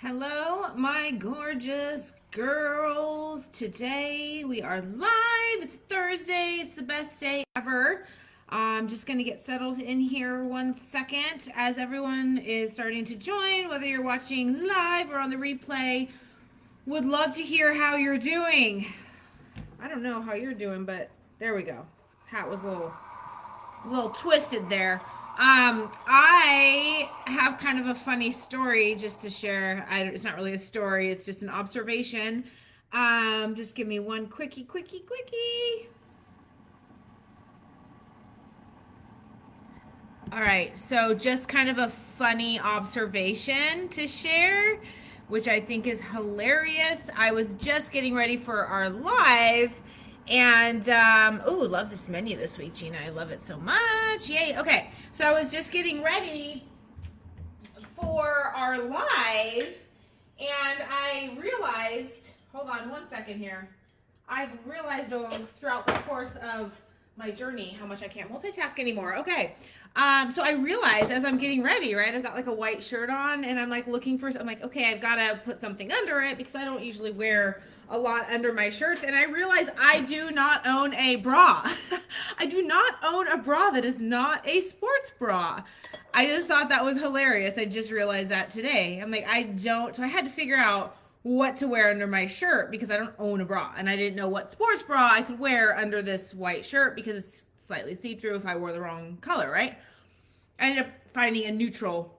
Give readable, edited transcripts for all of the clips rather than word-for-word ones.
Hello, my gorgeous girls. Today we are live. It's Thursday. It's the best day ever. I'm just going to get settled in here 1 second as everyone is starting to join, whether you're watching live or on the replay. Would love to hear how you're doing. I don't know how you're doing, but there we go. Hat was a little twisted there. I have kind of a funny story just to share. It's not really a story, it's just an observation. Just give me one quickie. All right, so just kind of a funny observation to share, which I think is hilarious. I was just getting ready for our live, and love this menu this week, Gina. I love it so much. Yay. Okay, so I was just getting ready for our live, and I realized, hold on 1 second here. I've realized throughout the course of my journey how much I can't multitask anymore. Okay. So I realized as I'm getting ready, right? I've got like a white shirt on and I'm like I'm like, okay, I've got to put something under it because I don't usually wear a lot under my shirts. And I realized I do not own a bra. I do not own a bra that is not a sports bra. I just thought that was hilarious. I just realized that today. I'm like, so I had to figure out what to wear under my shirt because I don't own a bra, and I didn't know what sports bra I could wear under this white shirt because it's slightly see-through if I wore the wrong color, right? I ended up finding a neutral,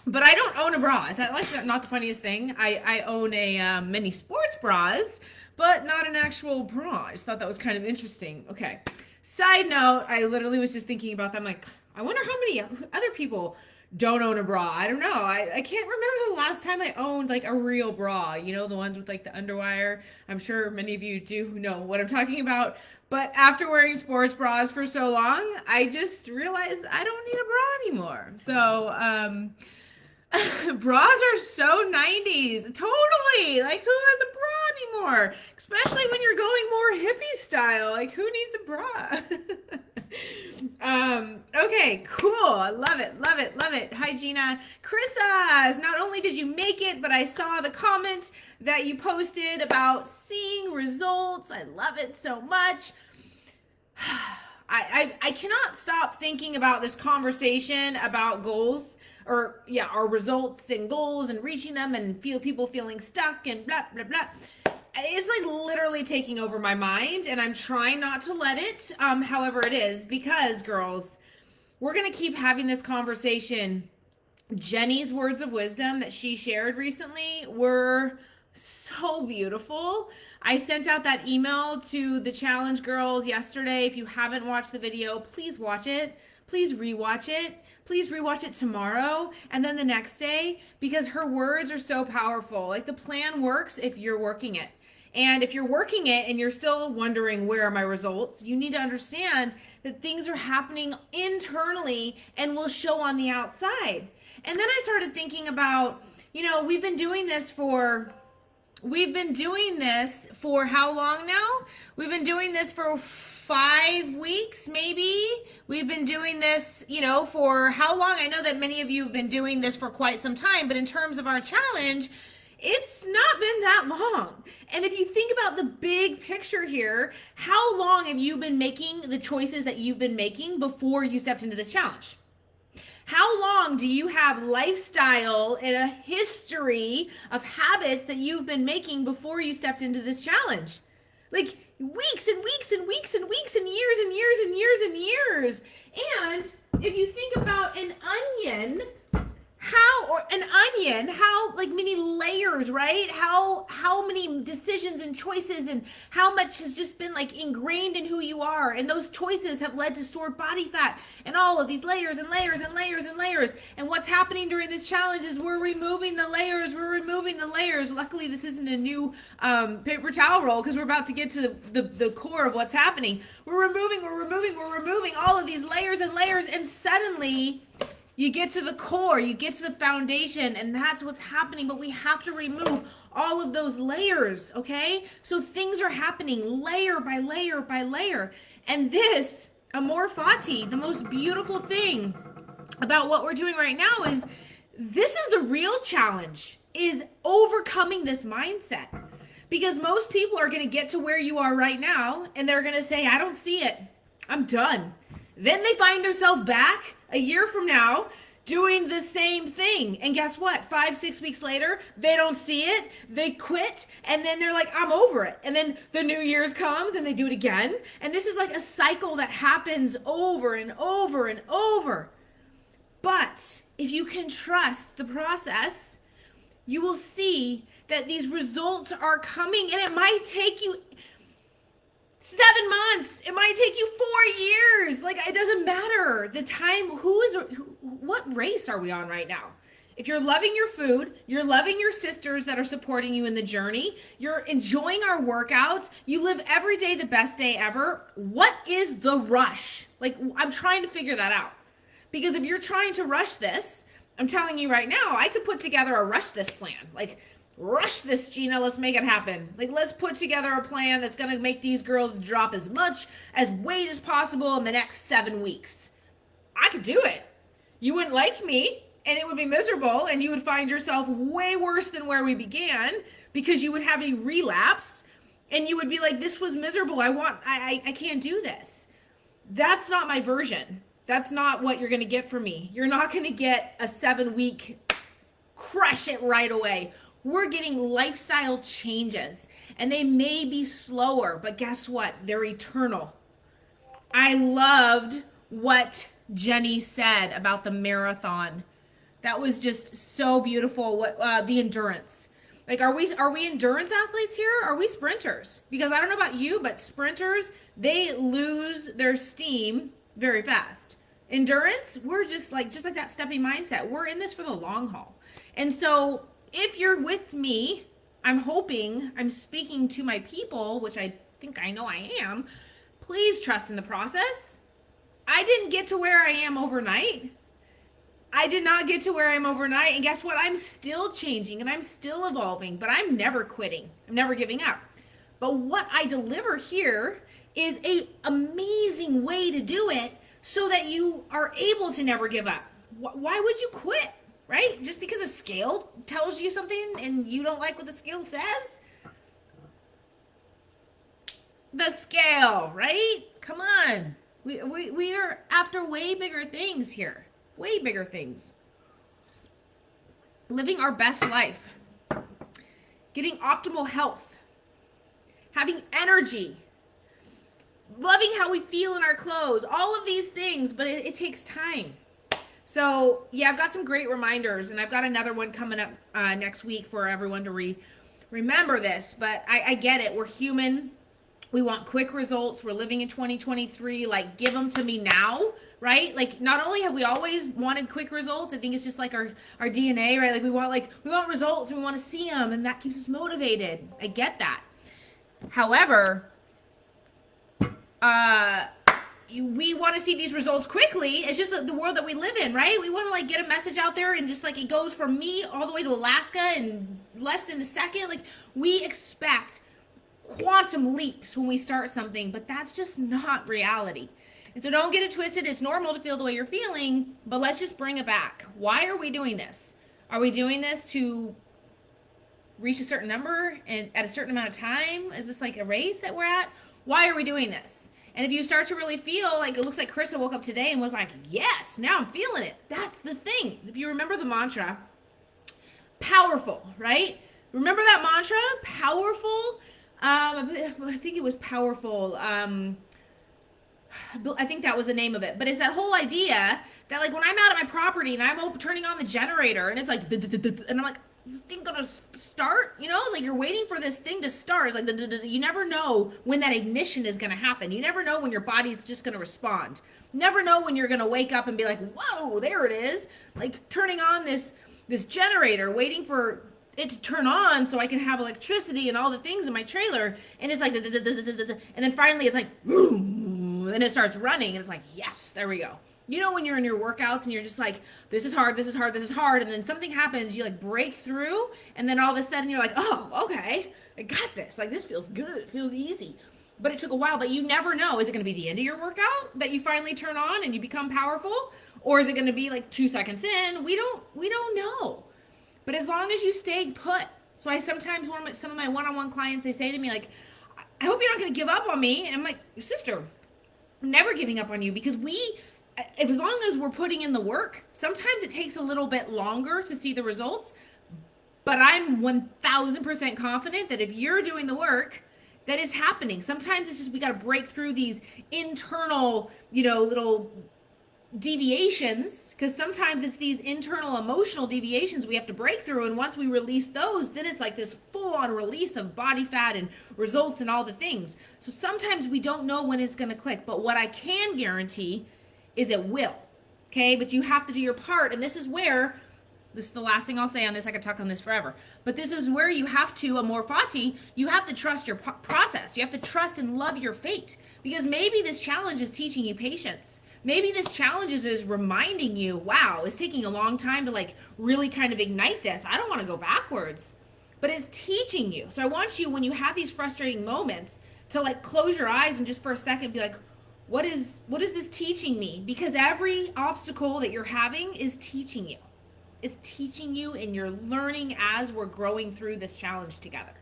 but I don't own a bra. Is that like not the funniest thing? I own a many sports bras, but not an actual bra. I just thought that was kind of interesting. Okay. Side note, I literally was just thinking about that. I'm like, I wonder how many other people don't own a bra. I don't know. I can't remember the last time I owned like a real bra, you know, the ones with like the underwire. I'm sure many of you do know what I'm talking about. But after wearing sports bras for so long, I just realized I don't need a bra anymore. So, bras are so 90s. Totally. Like, who has a bra anymore? Especially when you're going more hippie style. Like, who needs a bra? Okay, cool. I love it. Hi, Gina. Krissa, not only did you make it, but I saw the comment that you posted about seeing results. I love it so much. I cannot stop thinking about this conversation about goals our results and goals and reaching them and people feeling stuck and blah, blah, blah. It's like literally taking over my mind, and I'm trying not to let it. However, it is because, girls, we're going to keep having this conversation. Jenny's words of wisdom that she shared recently were so beautiful. I sent out that email to the challenge girls yesterday. If you haven't watched the video, please watch it. Please rewatch it. Please rewatch it tomorrow and then the next day, because her words are so powerful. Like, the plan works if you're working it. And if you're working it and you're still wondering, where are my results? You need to understand that things are happening internally and will show on the outside. And then I started thinking about, we've been doing this for how long now? We've been doing this for 5 weeks, maybe. We've been doing this, for how long? I know that many of you have been doing this for quite some time, but in terms of our challenge, it's not been that long. And if you think about the big picture here, how long have you been making the choices that you've been making before you stepped into this challenge? How long do you have lifestyle and a history of habits that you've been making before you stepped into this challenge? Like, weeks and weeks and weeks and weeks and years and years and years and years. And if you think about an onion, how like many layers, right? How many decisions and choices and how much has just been like ingrained in who you are, and those choices have led to stored body fat and all of these layers and layers and layers and layers. And what's happening during this challenge is we're removing the layers. Luckily, this isn't a new paper towel roll, because we're about to get to the core of what's happening. We're removing all of these layers and layers, and suddenly you get to the core, you get to the foundation, and that's what's happening. But we have to remove all of those layers, okay? So things are happening layer by layer by layer. And this, amor fati, the most beautiful thing about what we're doing right now is this is the real challenge. is overcoming this mindset. Because most people are going to get to where you are right now and they're going to say, I don't see it. I'm done. Then they find themselves back a year from now doing the same thing. And guess what? 5-6 weeks later, they don't see it. They quit. And then they're like, I'm over it. And then the New Year's comes and they do it again. And this is like a cycle that happens over and over and over. But if you can trust the process, you will see that these results are coming, and it might take you 7 months. It might take you 4 years. Like, it doesn't matter. The time, what race are we on right now? If you're loving your food, you're loving your sisters that are supporting you in the journey, you're enjoying our workouts, you live every day the best day ever, what is the rush? Like, I'm trying to figure that out. Because if you're trying to rush this, I'm telling you right now, I could put together a rush this plan. Like, rush this, Gina, let's make it happen. Like, let's put together a plan that's going to make these girls drop as much as weight as possible in the next 7 weeks. I could do it. You wouldn't like me, and it would be miserable, and you would find yourself way worse than where we began because you would have a relapse, and you would be like, this was miserable. I can't do this. That's not my version. That's not what you're going to get from me. You're not going to get a 7-week crush it right away. We're getting lifestyle changes, and they may be slower, but guess what? They're eternal. I loved what Jenny said about the marathon. That was just so beautiful. What the endurance. Like, are we endurance athletes here? Or are we sprinters? Because I don't know about you, but sprinters, they lose their steam very fast. Endurance, we're just like that stepping mindset. We're in this for the long haul. And so if you're with me, I'm speaking to my people, which I think I know I am. Please trust in the process. I didn't get to where I am overnight. I did not get to where I am overnight. And guess what? I'm still changing and I'm still evolving, but I'm never quitting. I'm never giving up. But what I deliver here is an amazing way to do it so that you are able to never give up. Why would you quit? Right? Just because a scale tells you something and you don't like what the scale says? The scale, right? Come on. We are after way bigger things here. Way bigger things. Living our best life. Getting optimal health. Having energy. Loving how we feel in our clothes. All of these things, but it takes time. So, yeah, I've got some great reminders, and I've got another one coming up next week for everyone to remember this. But I get it. We're human. We want quick results. We're living in 2023. Like, give them to me now, right? Like, not only have we always wanted quick results, I think it's just like our DNA, right? Like, we want results, and we want to see them, and that keeps us motivated. I get that. However, we want to see these results quickly. It's just the world that we live in, right? We want to like get a message out there and just like it goes from me all the way to Alaska in less than a second. Like, we expect quantum leaps when we start something, but that's just not reality. And so don't get it twisted. It's normal to feel the way you're feeling, but let's just bring it back. Why are we doing this? Are we doing this to reach a certain number and at a certain amount of time? Is this like a race that we're at? Why are we doing this? And if you start to really feel like it looks like Krista woke up today and was like, yes, now I'm feeling it. That's the thing. If you remember the mantra, powerful, right? Remember that mantra? Powerful. I think it was powerful. I think that was the name of it. But it's that whole idea that like when I'm out at my property and I'm turning on the generator and it's like, and I'm like, is this thing gonna start? You know, like you're waiting for this thing to start. It's like you never know when that ignition is gonna happen. You never know when your body's just gonna respond. You never know when you're gonna wake up and be like, whoa, there it is. Like turning on this generator, waiting for it to turn on so I can have electricity and all the things in my trailer. And it's like, and then finally it's like, and it starts running and it's like, yes, there we go. You know, when you're in your workouts and you're just like, this is hard, this is hard, this is hard. And then something happens, you like break through. And then all of a sudden you're like, oh, okay, I got this. Like, this feels good. It feels easy. But it took a while, but you never know. Is it going to be the end of your workout that you finally turn on and you become powerful? Or is it going to be like 2 seconds in? We don't know. But as long as you stay put. So I sometimes, some of my one-on-one clients, they say to me like, I hope you're not going to give up on me. And I'm like, sister, I'm never giving up on you, because as long as we're putting in the work, sometimes it takes a little bit longer to see the results. But I'm 1000% confident that if you're doing the work, that is happening. Sometimes it's just we got to break through these internal, little deviations, because sometimes it's these internal emotional deviations we have to break through, and once we release those, then it's like this full-on release of body fat and results and all the things. So sometimes we don't know when it's going to click, but what I can guarantee is it will. Okay, but you have to do your part, and this is the last thing I'll say on this. I could talk on this forever, but this is where you have to, amor fati, you have to trust your process. You have to trust and love your fate, because maybe this challenge is teaching you patience. Maybe this challenge is reminding you, wow, it's taking a long time to like really kind of ignite this. I don't want to go backwards, but it's teaching you. So I want you, when you have these frustrating moments, to like close your eyes and just for a second be like, what is this teaching me? Because every obstacle that you're having is teaching you. It's teaching you, and you're learning as we're growing through this challenge together.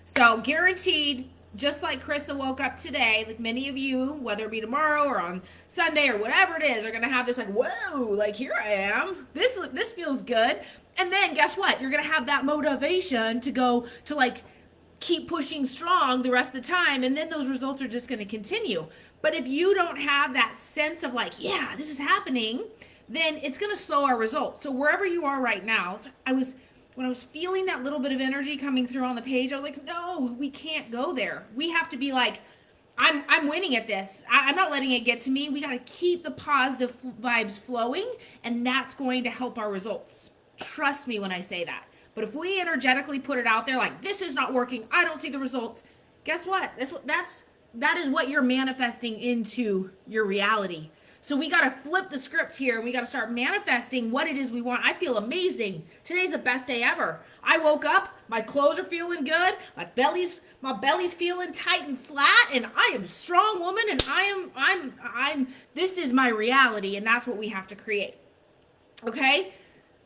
So guaranteed, just like Krista woke up today, like many of you, whether it be tomorrow or on Sunday or whatever it is, are going to have this like, whoa, like here I am. This feels good. And then guess what? You're going to have that motivation to go to like keep pushing strong the rest of the time. And then those results are just going to continue. But if you don't have that sense of like, yeah, this is happening, then it's going to slow our results. So wherever you are right now, when I was feeling that little bit of energy coming through on the page, I was like, no, we can't go there. We have to be like, I'm winning at this. I'm not letting it get to me. We got to keep the positive vibes flowing, and that's going to help our results. Trust me when I say that. But if we energetically put it out there like, this is not working, I don't see the results, guess what? That is what you're manifesting into your reality. So we got to flip the script here, and we got to start manifesting what it is we want. I feel amazing. Today's the best day ever. I woke up, my clothes are feeling good, my belly's feeling tight and flat, and I am a strong woman, and this is my reality, and that's what we have to create. Okay?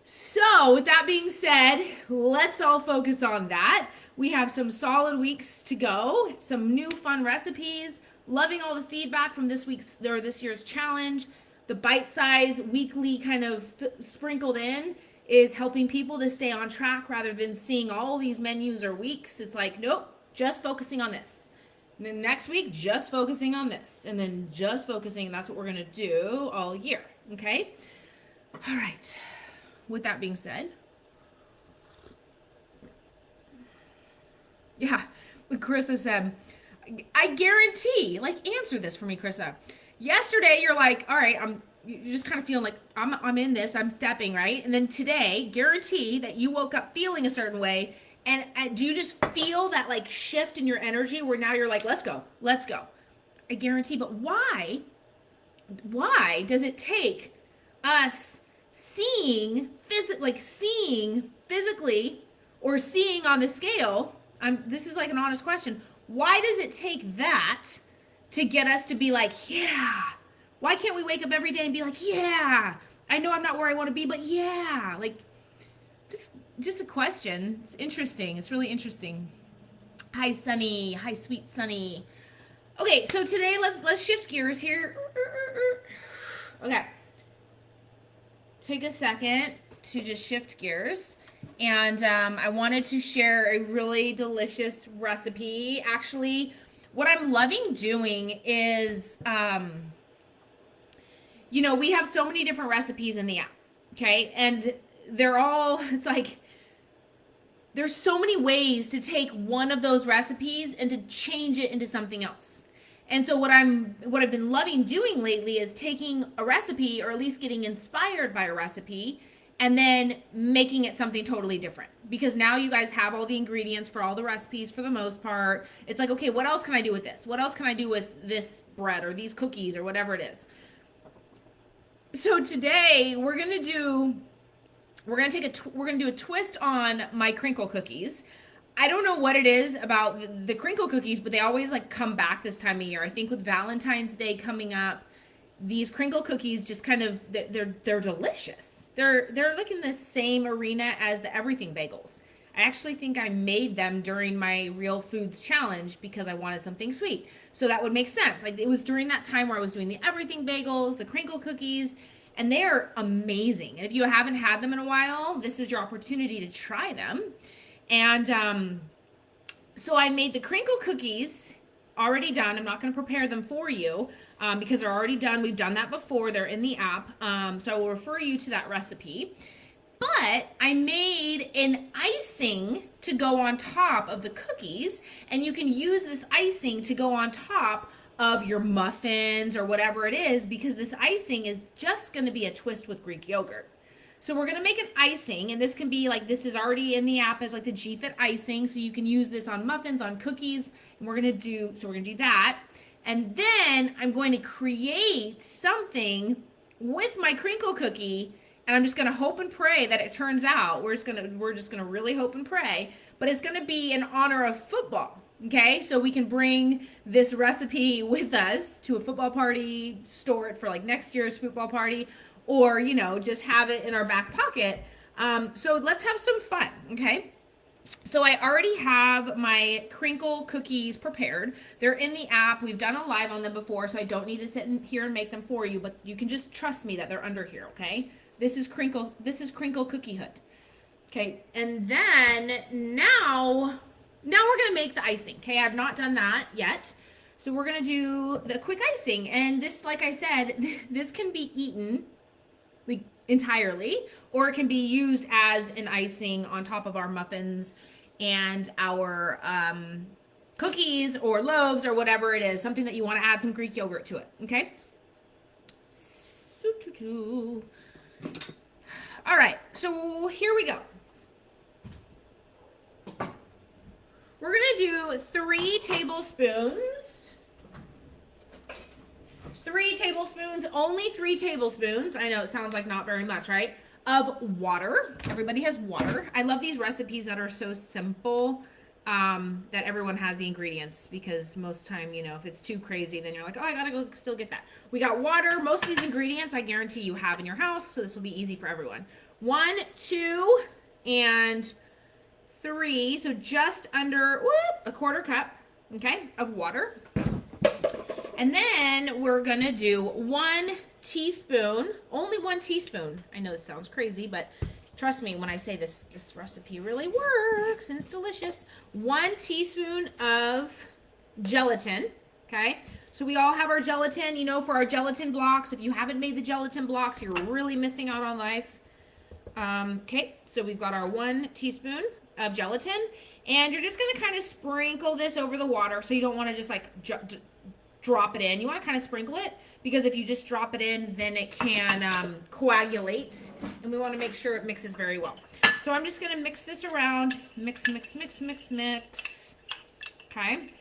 So with that being said, let's all focus on that. We have some solid weeks to go, some new fun recipes. Loving all the feedback from this year's challenge. The bite size weekly kind of sprinkled in is helping people to stay on track rather than seeing all these menus or weeks. It's like, nope, just focusing on this. And then next week, just focusing on this. And then just focusing, and that's what we're going to do all year. Okay? All right. With that being said, yeah, Carissa said, I guarantee, like, answer this for me, Krista. Yesterday, you're like, all right, you're just kind of feeling like I'm in this, I'm stepping, right? And then today, guarantee that you woke up feeling a certain way. And do you just feel that like shift in your energy where now you're like, let's go. I guarantee, but why does it take us seeing physically or seeing on the scale? This is like an honest question. Why does it take that to get us to be like, yeah? Why can't we wake up every day and be like, yeah, I know I'm not where I want to be, but yeah, like just a question. It's interesting. It's really interesting. Hi, Sunny. Hi, sweet Sunny. Okay, so today let's shift gears here. Okay. Take a second to just shift gears. And I wanted to share a really delicious recipe. Actually, what I'm loving doing is, we have so many different recipes in the app, okay? And it's like, there's so many ways to take one of those recipes and to change it into something else. And so what I've been loving doing lately is taking a recipe, or at least getting inspired by a recipe, and then making it something totally different. Because now you guys have all the ingredients for all the recipes for the most part. It's like, okay, what else can I do with this? What else can I do with this bread or these cookies or whatever it is? So today we're gonna do a twist on my crinkle cookies. I don't know what it is about the crinkle cookies, but they always like come back this time of year. I think with Valentine's Day coming up, these crinkle cookies just kind of, they're delicious. They're like in the same arena as the everything bagels. I actually think I made them during my Real Foods challenge because I wanted something sweet. So that would make sense. Like it was during that time where I was doing the everything bagels, the crinkle cookies, and they are amazing. And if you haven't had them in a while, this is your opportunity to try them. And so I made the crinkle cookies already done. I'm not going to prepare them for you because they're already done. We've done that before. They're in the app. So I will refer you to that recipe. But I made an icing to go on top of the cookies, and you can use this icing to go on top of your muffins or whatever it is, because this icing is just going to be a twist with Greek yogurt. So we're going to make an icing, and this can be like, this is already in the app as like the G-Fit icing, so you can use this on muffins, on cookies, and we're going to do that. And then I'm going to create something with my crinkle cookie, and I'm just going to hope and pray that it turns out. We're just going to really hope and pray, but it's going to be in honor of football. Okay? So we can bring this recipe with us to a football party, store it for like next year's football party, or, you know, just have it in our back pocket. So let's have some fun. Okay? So I already have my crinkle cookies prepared. They're in the app. We've done a live on them before, so I don't need to sit in here and make them for you, but you can just trust me that they're under here, okay? This is crinkle cookie hood. Okay, and then now we're gonna make the icing. Okay, I've not done that yet. So we're gonna do the quick icing. And this, like I said, this can be eaten like entirely, or it can be used as an icing on top of our muffins and our cookies or loaves or whatever it is, something that you want to add some Greek yogurt to it. Okay. All right, so here we go. We're gonna do 3 tablespoons. 3 tablespoons, only 3 tablespoons. I know it sounds like not very much, right? Of water. Everybody has water. I love these recipes that are so simple, that everyone has the ingredients, because most time, you know, if it's too crazy, then you're like, oh, I gotta go still get that. We got water. Most of these ingredients I guarantee you have in your house, so this will be easy for everyone. 1, 2, and 3, so just under a quarter cup, okay, of water. And then we're gonna do 1 teaspoon, only 1 teaspoon. I know this sounds crazy, but trust me when I say this recipe really works and it's delicious. 1 teaspoon of gelatin, okay? So we all have our gelatin, you know, for our gelatin blocks. If you haven't made the gelatin blocks, you're really missing out on life. Okay, so we've got our 1 teaspoon of gelatin, and you're just gonna kind of sprinkle this over the water. So you don't want to just like drop it in. You want to kind of sprinkle it, because if you just drop it in, then it can coagulate, and we want to make sure it mixes very well. So I'm just going to mix this around. Mix, mix, mix, mix, mix. Okay.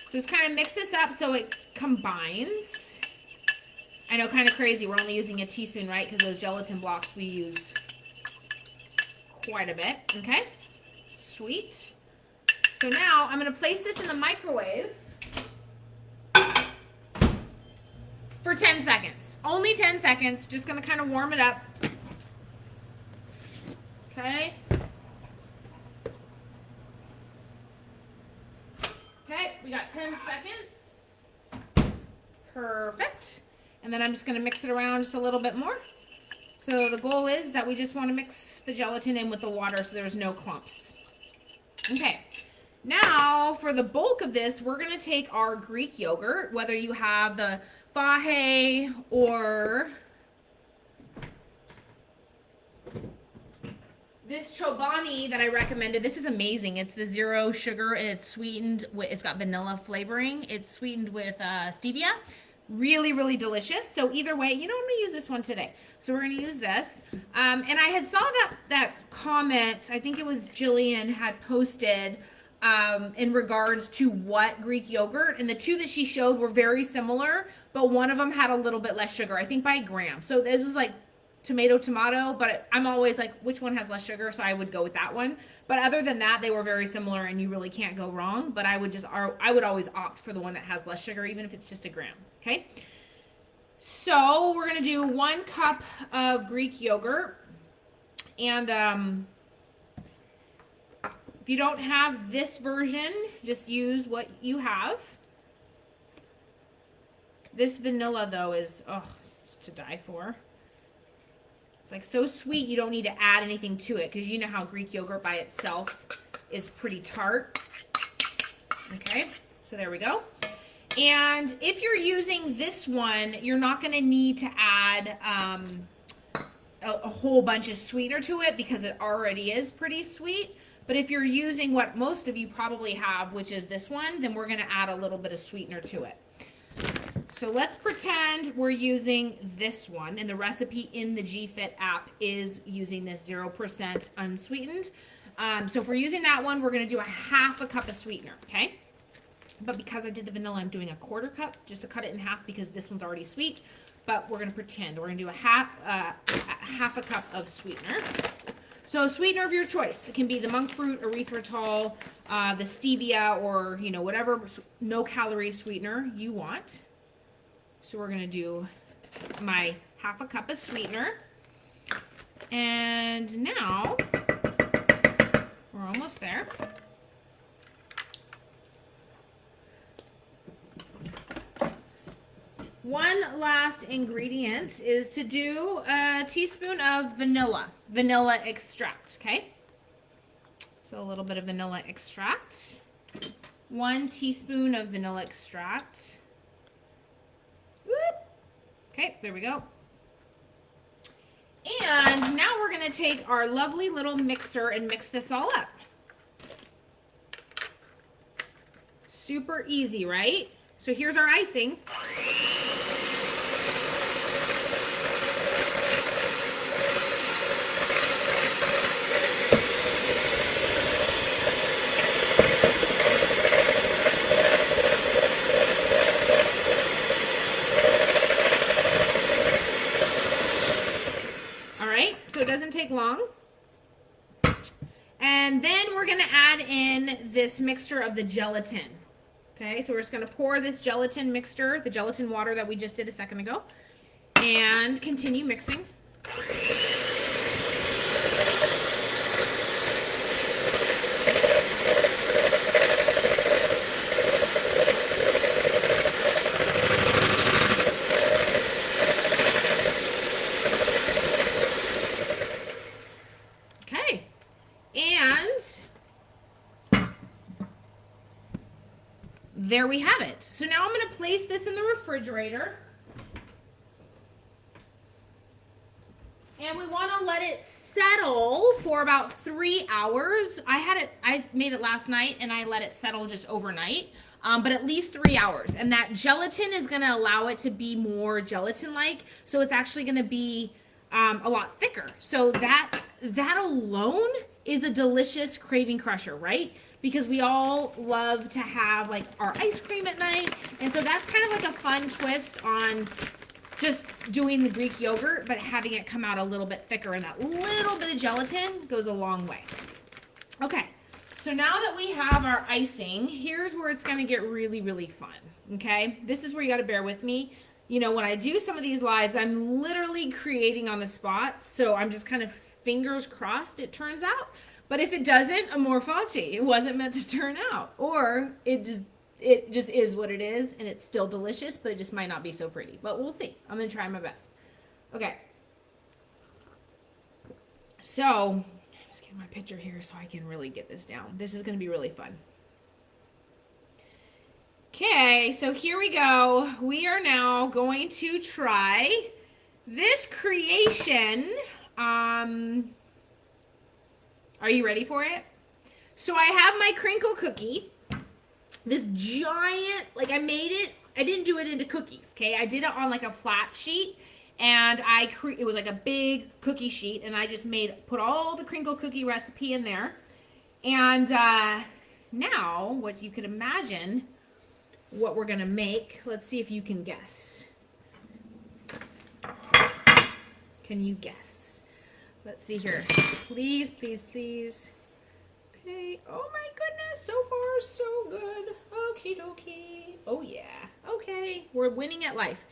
So just kind of mix this up so it combines. I know, kind of crazy. We're only using a teaspoon, right? Because those gelatin blocks we use quite a bit. Okay. Sweet. So now I'm going to place this in the microwave for 10 seconds. Only 10 seconds. Just going to kind of warm it up. Okay. Okay, we got 10 seconds. Perfect. And then I'm just going to mix it around just a little bit more. So the goal is that we just want to mix the gelatin in with the water so there's no clumps. Okay. Now, for the bulk of this, we're going to take our Greek yogurt, whether you have the Fahe or this Chobani that I recommended. This is amazing. It's the 0 sugar, and it's sweetened with, it's got vanilla flavoring. It's sweetened with stevia. Really, really delicious. So either way, you know, I'm going to use this one today. So we're going to use this. And I had saw that comment, I think it was Jillian had posted in regards to what Greek yogurt, and the 2 that she showed were very similar, but one of them had a little bit less sugar, I think by a gram. So it was like tomato, but I'm always like, which one has less sugar? So I would go with that one. But other than that, they were very similar, and you really can't go wrong. But I would always opt for the one that has less sugar, even if it's just a gram. Okay. So we're gonna do 1 cup of Greek yogurt, and if you don't have this version, just use what you have. This vanilla though is just to die for. It's like so sweet you don't need to add anything to it, because you know how Greek yogurt by itself is pretty tart. Okay, so there we go. And if you're using this one, you're not going to need to add a whole bunch of sweetener to it, because it already is pretty sweet. But if you're using what most of you probably have, which is this one, then we're going to add a little bit of sweetener to it. So let's pretend we're using this one, and the recipe in the GFit app is using this 0% unsweetened. So if we're using that one, we're going to do a 1/2 cup of sweetener, okay? But because I did the vanilla, I'm doing a 1/4 cup just to cut it in half, because this one's already sweet. But we're going to pretend we're going to do a half a cup of sweetener. So sweetener of your choice. It can be the monk fruit, erythritol, the stevia, or whatever no-calorie sweetener you want. So we're going to do my 1/2 cup of sweetener. And now we're almost there. One last ingredient is to do a teaspoon of vanilla extract, okay? So a little bit of vanilla extract. 1 teaspoon of vanilla extract. Whoop. Okay, there we go. And now we're going to take our lovely little mixer and mix this all up. Super easy, right? So here's our icing. So it doesn't take long. And then we're going to add in this mixture of the gelatin. Okay, so we're just going to pour this gelatin mixture, the gelatin water that we just did a second ago, and continue mixing. There we have it. So now I'm going to place this in the refrigerator. And we want to let it settle for about 3 hours. I made it last night and I let it settle just overnight. But at least 3 hours. And that gelatin is going to allow it to be more gelatin-like. So it's actually going to be a lot thicker. So that alone is a delicious craving crusher, right? Because we all love to have like our ice cream at night. And so that's kind of like a fun twist on just doing the Greek yogurt, but having it come out a little bit thicker, and that little bit of gelatin goes a long way. Okay, so now that we have our icing, here's where it's gonna get really, really fun, okay? This is where you gotta bear with me. You know, when I do some of these lives, I'm literally creating on the spot, so I'm just kind of fingers crossed it turns out. But if it doesn't, amor fati, it wasn't meant to turn out. Or it just is what it is, and it's still delicious, but it just might not be so pretty. But we'll see. I'm going to try my best. Okay. So, I'm just getting my picture here so I can really get this down. This is going to be really fun. Okay, so here we go. We are now going to try this creation. Are you ready for it? So I have my crinkle cookie. This giant, like I made it, I didn't do it into cookies, okay? I did it on like a flat sheet, and it was like a big cookie sheet, and I just put all the crinkle cookie recipe in there. And now, what you could imagine, what we're gonna make, let's see if you can guess. Can you guess? Let's see here. Please, please, please. Okay. Oh my goodness. So far, so good. Okie dokie. Oh yeah. Okay. We're winning at life.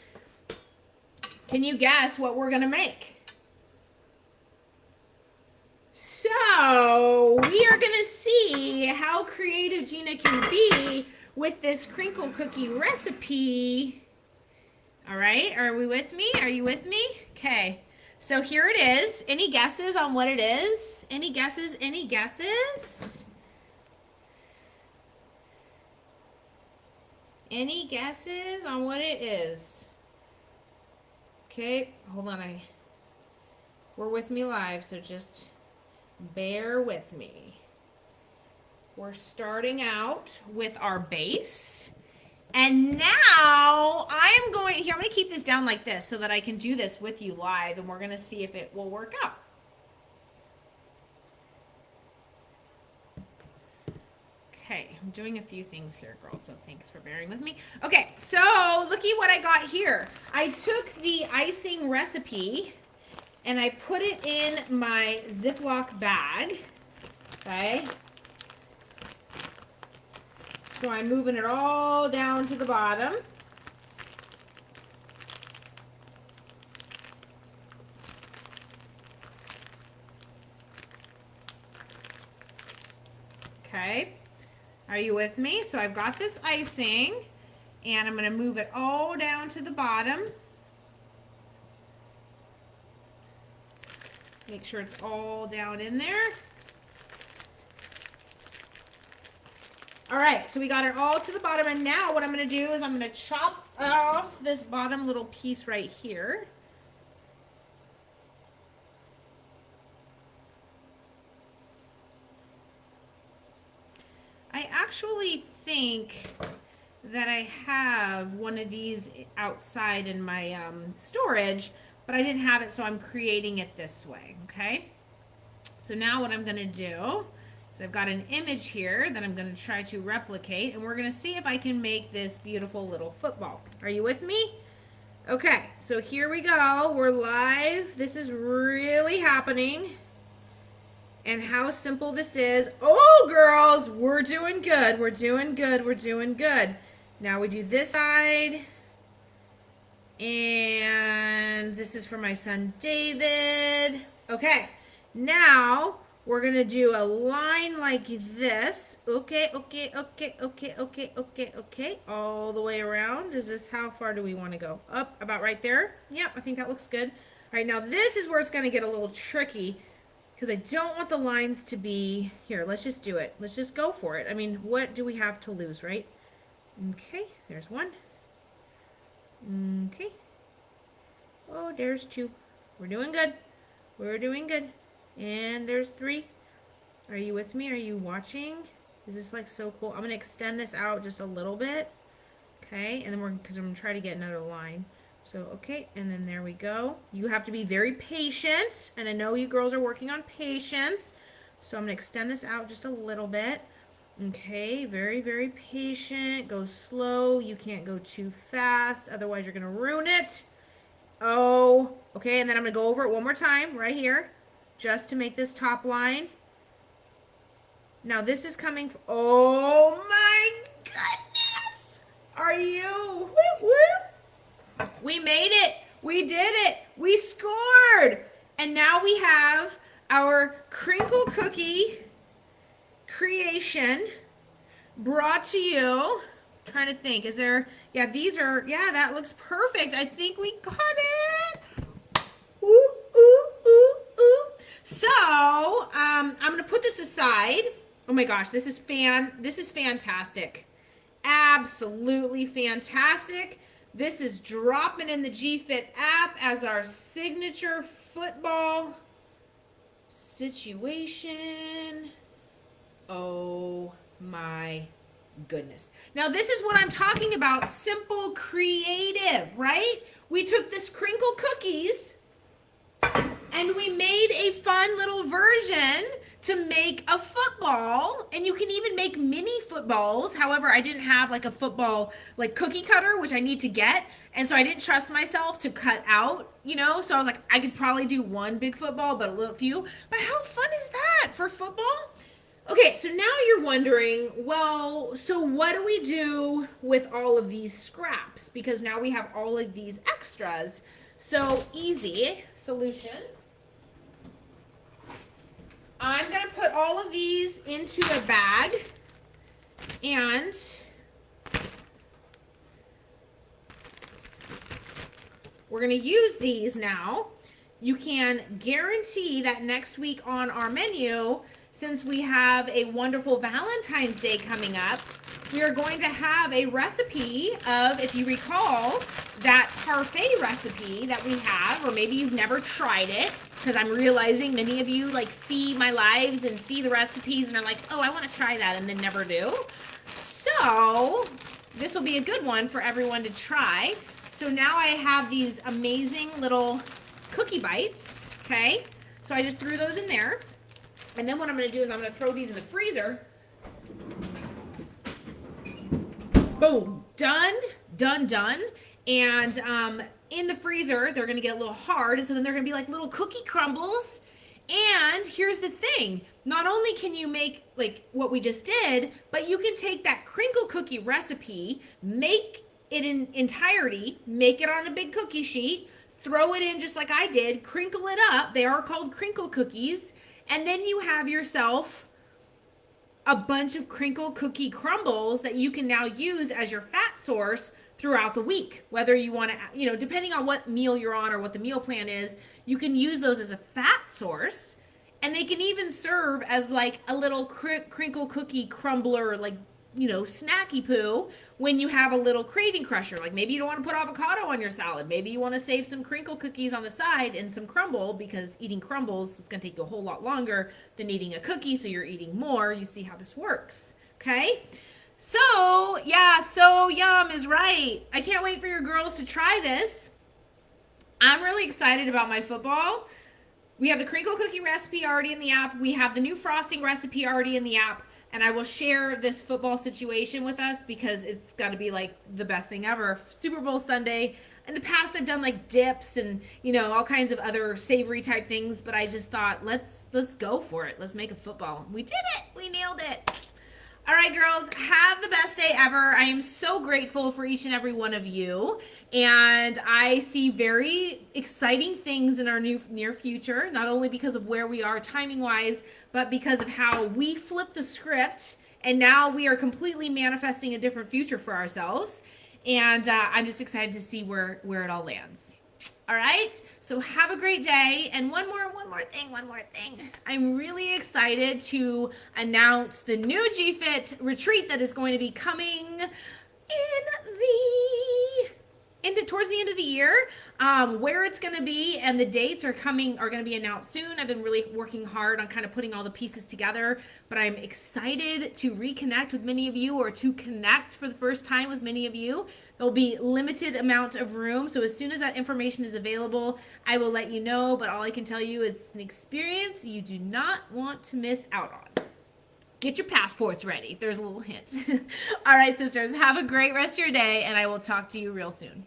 Can you guess what we're gonna make? So we are gonna see how creative Gina can be with this crinkle cookie recipe. All right, are we with me? Are you with me? Okay, so here it is. Any guesses on what it is? Any guesses? Any guesses? Any guesses on what it is? Okay, hold on. We're with me live, so just bear with me. We're starting out with our base. And now I'm going to keep this down like this so that I can do this with you live, and we're going to see if it will work out. Okay, I'm doing a few things here, girls, so thanks for bearing with me. Okay, so looky what I got here. I took the icing recipe and I put it in my Ziploc bag, okay? So I'm moving it all down to the bottom. Okay, are you with me? So I've got this icing, and I'm going to move it all down to the bottom. Make sure it's all down in there. All right, so we got it all to the bottom, and now what I'm going to do is I'm going to chop off this bottom little piece right here. I actually think that I have one of these outside in my storage, but I didn't have it, so I'm creating it this way, okay? So now what I'm going to do is I've got an image here that I'm going to try to replicate, and we're going to see if I can make this beautiful little football. Are you with me? Okay, so here we go. We're live. This is really happening. And how simple this is. Oh, girls, we're doing good. We're doing good. We're doing good. Now we do this side. And this is for my son, David. Okay, now we're going to do a line like this. Okay, okay, okay, okay, okay, okay, okay. All the way around. Is this, how far do we want to go? Up, about right there? Yep, I think that looks good. All right, now this is where it's going to get a little tricky, because I don't want the lines to be, here, let's just do it. Let's just go for it. I mean, what do we have to lose, right? Okay, there's one. Okay. Oh, there's two. We're doing good. We're doing good. And there's three. Are you with me? Are you watching? Is this like so cool? I'm going to extend this out just a little bit. Okay, and then because I'm going to try to get another line. So, okay, and then there we go. You have to be very patient, and I know you girls are working on patience. So I'm going to extend this out just a little bit. Okay, very, very patient. Go slow. You can't go too fast, otherwise you're going to ruin it. Oh, okay, and then I'm going to go over it one more time right here, just to make this top line. Now this is coming, oh my goodness! Are you, woo, woo. We made it. We did it. We scored. And now we have our crinkle cookie creation brought to you. I'm trying to think. Is there, yeah, these are, yeah, that looks perfect. I think we got it. Ooh, ooh, ooh, ooh. So, I'm going to put this aside. Oh my gosh, this is fantastic. Absolutely fantastic. This is dropping in the GFit app as our signature football situation. Oh my goodness. Now this is what I'm talking about. Simple, creative, right? We took this crinkle cookies and we made a fun little version to make a football, and you can even make mini footballs. However, I didn't have like a football like cookie cutter, which I need to get, and so I didn't trust myself to cut out, you know, so I was like, I could probably do one big football, but a little few. But how fun is that for football? Okay, so now you're wondering, well, so what do we do with all of these scraps? Because now we have all of these extras. So easy solution. I'm going to put all of these into a bag, and we're going to use these now. You can guarantee that next week on our menu, since we have a wonderful Valentine's Day coming up, we are going to have a recipe of, if you recall, that parfait recipe that we have, or maybe you've never tried it, because I'm realizing many of you like see my lives and see the recipes and are like, oh, I want to try that, and then never do. So this will be a good one for everyone to try. So now I have these amazing little cookie bites, okay? So I just threw those in there. And then what I'm gonna do is I'm gonna throw these in the freezer. Boom, done, done, done. And in the freezer, they're gonna get a little hard, and so then they're gonna be like little cookie crumbles. And here's the thing, not only can you make like what we just did, but you can take that crinkle cookie recipe, make it in entirety, make it on a big cookie sheet, throw it in just like I did, crinkle it up. They are called crinkle cookies. And then you have yourself a bunch of crinkle cookie crumbles that you can now use as your fat source throughout the week. Whether you want to, depending on what meal you're on or what the meal plan is, you can use those as a fat source. And they can even serve as like a little crinkle cookie crumbler, like, snacky poo when you have a little craving crusher. Like maybe you don't want to put avocado on your salad. Maybe you want to save some crinkle cookies on the side and some crumble, because eating crumbles is going to take you a whole lot longer than eating a cookie. So you're eating more. You see how this works. Okay. So yeah, so yum is right. I can't wait for your girls to try this. I'm really excited about my football. We have the crinkle cookie recipe already in the app. We have the new frosting recipe already in the app. And I will share this football situation with us because it's got to be like the best thing ever. Super Bowl Sunday. In the past, I've done like dips and, all kinds of other savory type things. But I just thought, let's go for it. Let's make a football. We did it. We nailed it. All right, girls, have the best day ever. I am so grateful for each and every one of you. And I see very exciting things in our near future, not only because of where we are timing-wise, but because of how we flipped the script. And now we are completely manifesting a different future for ourselves. And I'm just excited to see where it all lands. All right, so have a great day. And one more thing. I'm really excited to announce the new GFIT retreat that is going to be coming towards the end of the year. Where it's going to be and the dates are going to be announced soon. I've been really working hard on kind of putting all the pieces together, but I'm excited to reconnect with many of you, or to connect for the first time with many of you. There'll be limited amount of room, so as soon as that information is available, I will let you know, but all I can tell you is it's an experience you do not want to miss out on. Get your passports ready. There's a little hint. All right, sisters, have a great rest of your day, and I will talk to you real soon.